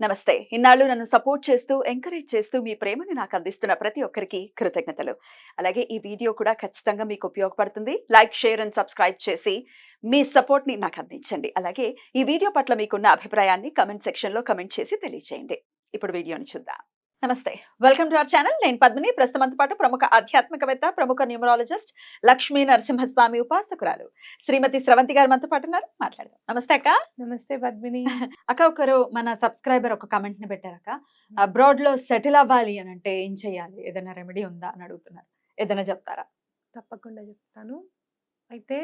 నమస్తే. ఇన్నాళ్ళు నన్ను సపోర్ట్ చేస్తూ, ఎంకరేజ్ చేస్తూ మీ ప్రేమని నాకు అందిస్తున్న ప్రతి ఒక్కరికి కృతజ్ఞతలు. అలాగే ఈ వీడియో కూడా ఖచ్చితంగా మీకు ఉపయోగపడుతుంది. లైక్, షేర్ అండ్ సబ్స్క్రైబ్ చేసి మీ సపోర్ట్‌ని నాకు అందించండి. అలాగే ఈ వీడియో పట్ల మీకున్న అభిప్రాయాన్ని కామెంట్ సెక్షన్‌లో కామెంట్ చేసి తెలియజేయండి. ఇప్పుడు వీడియోని చూద్దాం. నమస్తే. Welcome to our channel. నేను పద్మిని. ప్రస్తుతం మనతో పాటు ప్రముఖ ఆధ్యాత్మికవేత్త, ప్రముఖ న్యూమరాలజిస్ట్, లక్ష్మీ నరసింహస్వామి ఉపాసకురాలు శ్రీమతి స్రవంతి గారు మనతో పాటు ఉన్నారు. మాట్లాడదాం. నమస్తే అక్క. నమస్తే పద్మిని. అక్క, ఒకరు మన సబ్స్క్రైబర్ ఒక కమెంట్ ని పెట్టారక్క. అబ్రాడ్ లో సెటిల్ అవ్వాలి అని అంటే ఏం చేయాలి, ఏదైనా రెమెడీ ఉందా అని అడుగుతున్నారు. ఏదైనా చెప్తారా? తప్పకుండా చెప్తాను. అయితే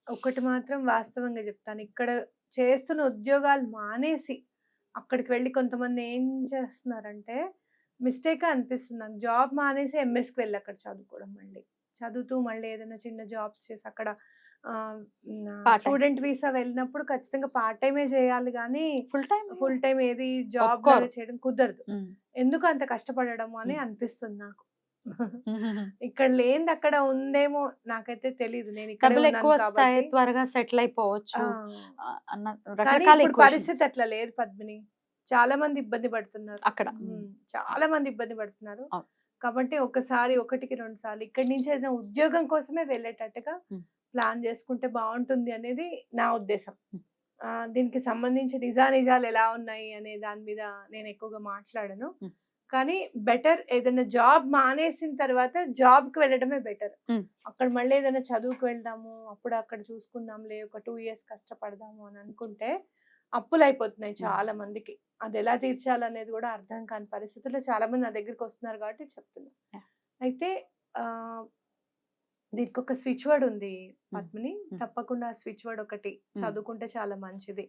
ఒకటి మాత్రం వాస్తవంగా చెప్తాను. ఇక్కడ చేస్తున్న ఉద్యోగాలు మానేసి అక్కడికి వెళ్ళి కొంతమంది ఏం చేస్తున్నారంటే మిస్టేక్ అనిపిస్తుంది నాకు. జాబ్ మానేసి ఎంఎస్కి వెళ్ళి అక్కడ చదువుకోవడం, మళ్ళీ చదువుతూ మళ్ళీ ఏదైనా చిన్న జాబ్స్ చేసి అక్కడ స్టూడెంట్ వీసా వెళ్ళినప్పుడు ఖచ్చితంగా పార్ట్ టైమే చేయాలి, కానీ ఫుల్ టైం ఏది జాబ్ చేయడం కుదరదు. ఎందుకు అంత కష్టపడడం అని అనిపిస్తుంది నాకు. ఇక్కడ లేనిది అక్కడ ఉందేమో నాకైతే తెలీదు. నేను ఇక్కడ త్వరగా సెటిల్ అయిపోవచ్చు. కానీ ఇప్పుడు పరిస్థితి అట్లా లేదు పద్మిని. చాలా మంది ఇబ్బంది పడుతున్నారు అక్కడ. చాలా మంది ఇబ్బంది పడుతున్నారు. కాబట్టి ఒకసారి, ఒకటికి 2 సార్లు ఇక్కడి నుంచి ఏదైనా ఉద్యోగం కోసమే వెళ్ళేటట్టుగా ప్లాన్ చేసుకుంటే బాగుంటుంది అనేది నా ఉద్దేశం. దీనికి సంబంధించి నిజాలు ఎలా ఉన్నాయి అనే దాని మీద నేను ఎక్కువగా మాట్లాడను. కానీ బెటర్ ఏదైనా జాబ్ మానేసిన తర్వాత జాబ్ కి వెళ్ళడమే బెటర్. అక్కడ మళ్ళీ ఏదైనా చదువుకు వెళ్దాము, అప్పుడు అక్కడ చూసుకుందాంలే, ఒక 2 years కష్టపడదాము అని అనుకుంటే అప్పులు అయిపోతున్నాయి చాలా మందికి. అది ఎలా తీర్చాలనేది కూడా అర్థం కాని పరిస్థితుల్లో చాలా మంది నా దగ్గరికి వస్తున్నారు కాబట్టి చెప్తున్నా. అయితే దీనికి ఒక స్విచ్ వర్డ్ ఉంది పద్మిని. తప్పకుండా స్విచ్ వర్డ్ ఒకటి చదువుకుంటే చాలా మంచిది.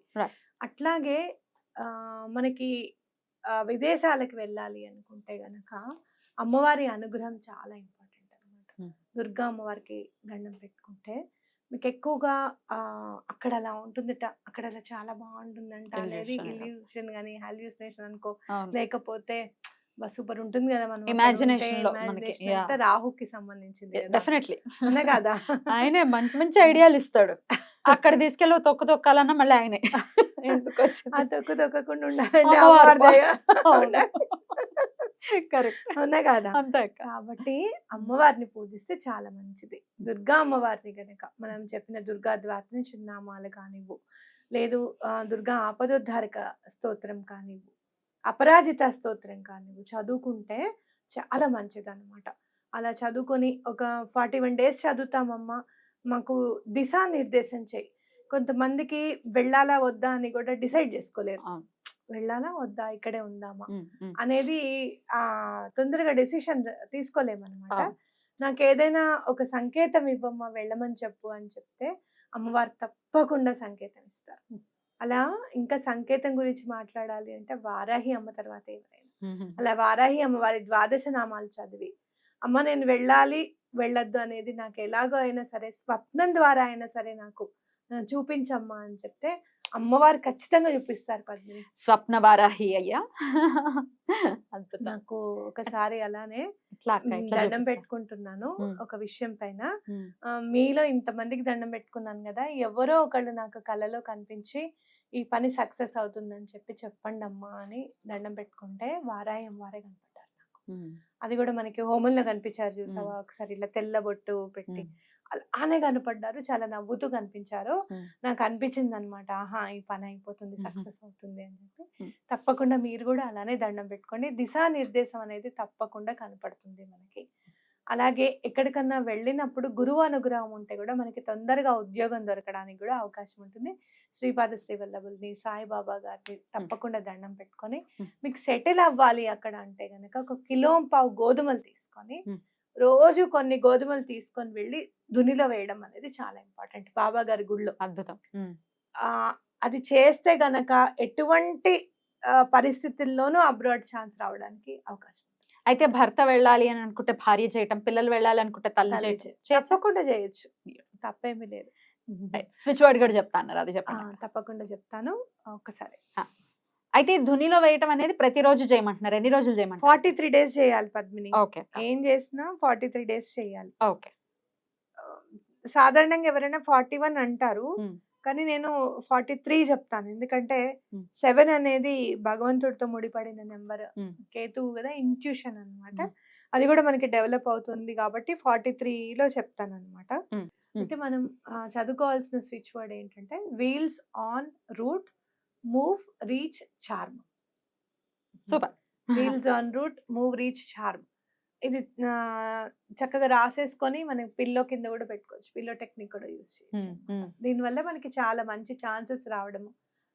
అట్లాగే మనకి విదేశాలకు వెళ్ళాలి అనుకుంటే గనక అమ్మవారి అనుగ్రహం చాలా ఇంపార్టెంట్ అనమాట. దుర్గా అమ్మవారికి దండం పెట్టుకుంటే మీకు ఎక్కువగా అక్కడ అలా ఉంటుందట, అక్కడ అలా చాలా బాగుంటుందంట అనేది ఇల్యూషన్ గానీ హాల్యూసినేషన్ అనుకో, లేకపోతే సూపర్ ఉంటుంది కదా మనం ఇమాజినేషన్. రాహుకి సంబంధించింది కదా ఆయనే మంచి మంచి ఐడియాలు ఇస్తాడు. అక్కడ తీసుకెళ్ళి తొక్కాలన్నా మళ్ళీ ఆయనే తొక్కకుండా ఉండాలంటే అవునా కదా. కాబట్టి అమ్మవారిని పూజిస్తే చాలా మంచిది. దుర్గా అమ్మవారిని గనక మనం చెప్పిన దుర్గా ద్వాత్రి చిన్నామాలు కానివ్వు, లేదు దుర్గా ఆపదోద్ధారక స్తోత్రం కానివ్వు, అపరాజిత స్తోత్రం కానివ్వు చదువుకుంటే చాలా మంచిది అనమాట. అలా చదువుకొని ఒక 41 days చదువుతామమ్మా, మాకు దిశానిర్దేశం చేయి. కొంతమందికి వెళ్ళాలా వద్దా అని కూడా డిసైడ్ చేసుకోలేరు. వెళ్ళాలా వద్దా, ఇక్కడే ఉందామా అనేది తొందరగా డెసిషన్ తీసుకోలేమన్నమాట. నాకు ఏదైనా ఒక సంకేతం ఇవ్వమ్మా, వెళ్ళమని చెప్పు అని చెప్తే అమ్మవారు తప్పకుండా సంకేతం ఇస్తారు. అలా ఇంకా సంకేతం గురించి మాట్లాడాలి అంటే వారాహి అమ్మ తర్వాత ఎవరైనా అలా వారాహి అమ్మవారి 12 నామాలు చదివి, అమ్మ నేను వెళ్ళాలి వెళ్ళొద్దు అనేది నాకు ఎలాగో అయినా సరే స్వప్నం ద్వారా అయినా సరే నాకు చూపించమ్మా అని చెప్తే అమ్మవారు ఖచ్చితంగా చూపిస్తారు పద్మిని. స్వప్న వారాహి అయ్యా. నాకు ఒకసారి అలానే దండం పెట్టుకుంటున్నాను ఒక విషయం పైన. మీలో ఇంతమందికి దండం పెట్టుకున్నాను కదా, ఎవరో ఒకళ్ళు నాకు కళలో కనిపించి ఈ పని సక్సెస్ అవుతుందని చెప్పండి అమ్మా అని దండం పెట్టుకుంటే వారాహి అమ్మవారే కనపడ్డారు నాకు. అది కూడా మనకి హోమంలో కనిపించారు చూసావా, ఒకసారి ఇలా తెల్ల బొట్టు పెట్టి అలానే కనపడ్డారు. చాలా నవ్వుతూ కనిపించారు. నాకు అనిపించింది అనమాట, ఆహా ఈ పని అయిపోతుంది, సక్సెస్ అవుతుంది అని చెప్పి. తప్పకుండా మీరు కూడా అలానే దండం పెట్టుకోండి. దిశానిర్దేశం అనేది తప్పకుండా కనపడుతుంది మనకి. అలాగే ఎక్కడికన్నా వెళ్ళినప్పుడు గురువు అనుగ్రహం ఉంటే కూడా మనకి తొందరగా ఉద్యోగం దొరకడానికి కూడా అవకాశం ఉంటుంది. శ్రీపాద శ్రీవల్లభుల్ని, సాయిబాబా గారిని తప్పకుండా దండం పెట్టుకొని మీకు సెటిల్ అవ్వాలి అక్కడ అంటే గనక 1.5 కిలో గోధుమలు తీసుకొని రోజు కొన్ని గోధుమలు తీసుకొని వెళ్ళి దునిలో వేయడం అనేది చాలా ఇంపార్టెంట్. బాబా గారి గుళ్ళో అద్భుతం. అది చేస్తే గనక ఎటువంటి పరిస్థితుల్లోనూ అబ్రాడ్ ఛాన్స్ రావడానికి అవకాశం. అయితే భర్త వెళ్ళాలి అని అనుకుంటే భార్య చేయటం, పిల్లలు వెళ్ళాలి అనుకుంటే తల్లి చేయటం తప్పకుండా చేయొచ్చు, తప్పేమీ లేదు. స్విచ్ వర్డ్ కూడా చెప్తాను, అది చెప్పండి. తప్పకుండా చెప్తాను ఒకసారి. అయితే ధునిలో వేయటం అనేది ప్రతిరోజు చేయమంటున్నారు. ఎన్ని రోజులు చేయమంటారు? 43 days చేయాలి పద్మిని. ఏం చేసినా 43 days చేయాలి. ఓకే. సాధారణంగా ఎవరైనా 41 అంటారు, కానీ నేను 43 చెప్తాను. ఎందుకంటే హ్మ్. 7 అనేది భగవంతుడితో ముడిపడిన నెంబర్. హ్మ్. కేతువు గదా! ఇంట్యూషన్ అన్నమాట. హ్మ్. అది గూడా మనకి డెవలప్ అవుతుంది కాబట్టి 43లో చెప్తానన్నమాట. హ్మ్. హ్మ్. అయితే మనం చదువుకోవాల్సిన స్విచ్ వర్డ్ ఏంటంటే wheels on route move reach charm. Super. Wheels on route move reach charm. ఇది చక్కగా రాసేసుకొని మనం పిల్లో కింద గూడా పెట్టుకోవచ్చు. పిల్లో టెక్నిక్ కూడా యూజ్ చేయొచ్చు హ్మ్. అన్నమాట. హ్మ్. దీనివల్ల మనకి చాలా మంచి ఛాన్సెస్ రావడము,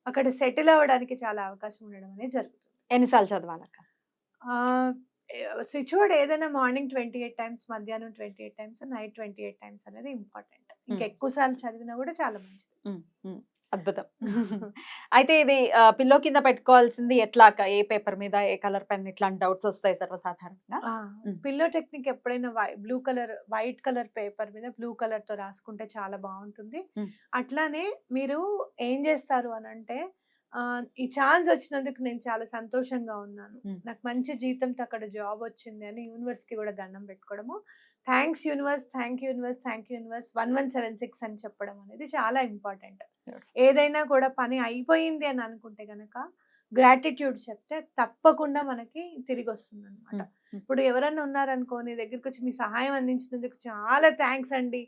అక్కడ సెటిల్ అవ్వడానికి చాలా అవకాశం ఉండడం అనేది జరుగుతుంది. ఎన్ని సార్లు చదవాలక్క? ఆహ్, స్విచ్ వర్డ్ ఏదైనా మార్నింగ్ 28 టైమ్స్, మధ్యాహ్నం 28 టైమ్స్, నైట్ 28 టైమ్స్ అనేది ఇంపార్టెంట్. ఇంకా హ్మ్. ఎక్కువ సార్లు చదివినా గూడా చాలా మంచిది. హ్మ్. హ్మ్. అద్భుతం. అయితే ఇది పిల్లో కింద పెట్టుకోవాల్సింది ఎట్లా అక్క? ఏ పేపర్ మీద, ఏ కలర్ పెన్ ఇట్లాంటి డౌట్స్ వస్తాయి సర్వసాధారణంగా. ఆ! హ్మ్. పిల్లో టెక్నిక్ ఎప్పుడైనా వైట్ కలర్ పేపర్ మీద బ్లూ కలర్‌తో రాసుకుంటే చాలా బావుంటుంది. హ్మ్. అట్లానే మీరు ఏం జేస్తారు అనంటే ఈ ఛాన్స్ వచ్చినందుకు నేను చాలా సంతోషంగా ఉన్నాను. హ్మ్. నాకు మంచి జీతంతో అక్కడ జాబ్ వచ్చింది అని యూనివర్స్‌కి గూడా దండం పెట్టుకోవడము. Thanks universe, thank you universe, thank you universe 1176 అని చెప్పడం అనేది చాలా ఇంపార్టెంట్. ఏదైనా కూడా పని అయిపోయింది అని అనుకుంటే గనక గ్రాటిట్యూడ్ చెప్తే తప్పకుండా మనకి తిరిగొస్తుందనమాట. హ్మ్. హ్మ్. ఇప్పుడు ఎవరన్నా ఉన్నారనుకో నీ దగ్గరికొచ్చి మీ సహాయం అందించినందుకు చాలా థాంక్స్ అండి.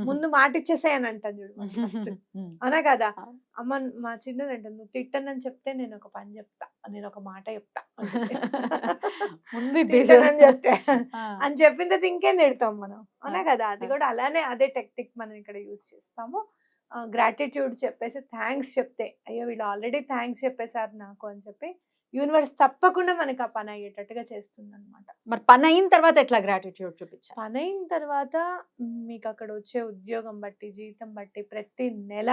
ముందు మాటిచ్చేసేయ్ అని అంటాను చూడు మనం ఫస్ట్. హ్మ్. అవునా కదా! అవును. అమ్మ మా చిన్నదంటది "నువ్వు తిట్టనని చెప్తే నేనొక పని చెప్తా. నేనొక మాట చెప్తా" అంటది. ముందు ఇది తిట్టనని చెప్తే ఆ! అని చెప్పిన తర్వాత ఇంకేం తిడతాం మనం. ఆ! అవునా కదా! అది ఆ! కూడా అలానే అదే టెక్నిక్ మనం ఇక్కడ యూజ్ చేస్తాము. గ్రాటిట్యూడ్ చెప్పేసి థాంక్స్ చెప్తే, అయ్యో! వీళ్ళు ఆల్రెడీ థాంక్స్ చెప్పేసారు నాకు అని చెప్పి యూనివర్స్ తప్పకుండా మనకి ఆ పని అయ్యేటట్టుగా చేస్తుందన్నమాట. మరి పనయిన తర్వాత ఎట్లా గ్రాటిట్యూడ్ చూపించాలి? పనైన తర్వాత మీకక్కడ వచ్చే ఉద్యోగం బట్టి, జీతం బట్టి ప్రతి నెల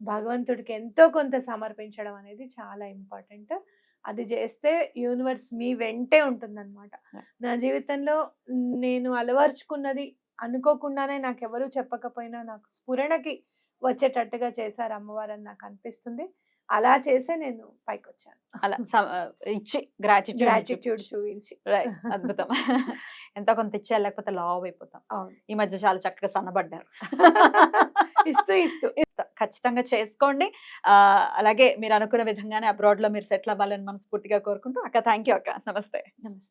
భగవంతుడికి ఎంతో కొంత సమర్పించడం అనేది చాలా ఇంపార్టెంట్. అది చేస్తే యూనివర్స్ మీ వెంటే ఉంటుందన్నమాట. నా జీవితంలో నేను అలవరుచుకున్నది అనుకోకుండానే నాకెవరు చెప్పకపోయినా నాకు స్ఫురణకి వచ్చేటట్టుగా చేశారు అమ్మవారని నాకు అనిపిస్తుంది. అలా చేసే నేను పైకొచ్చాను. అలా ఇచ్చి గ్రాటిట్యూడ్‌ని గ్రాటిట్యూడ్ చూపించి. చూయించి. రైట్. అద్భుతం. ఎంతో కొంత ఇచ్చేయాలి లేకపోతే లావయిపోతాం. అవును. ఈ మధ్య చాలా చక్కగా సన్నబడ్డారు. ఇస్తూ, ఇస్తూ. ఖచ్చితంగా చేసుకోండి. అలాగే మీరు అనుకున్న విధంగానే అబ్రాడ్‌లో మీరు సెటిల్ అవ్వాలని మనస్ఫూర్తిగా కోరుకుంటూ అక్క థాంక్ యూ అక్క. నమస్తే. నమస్తే.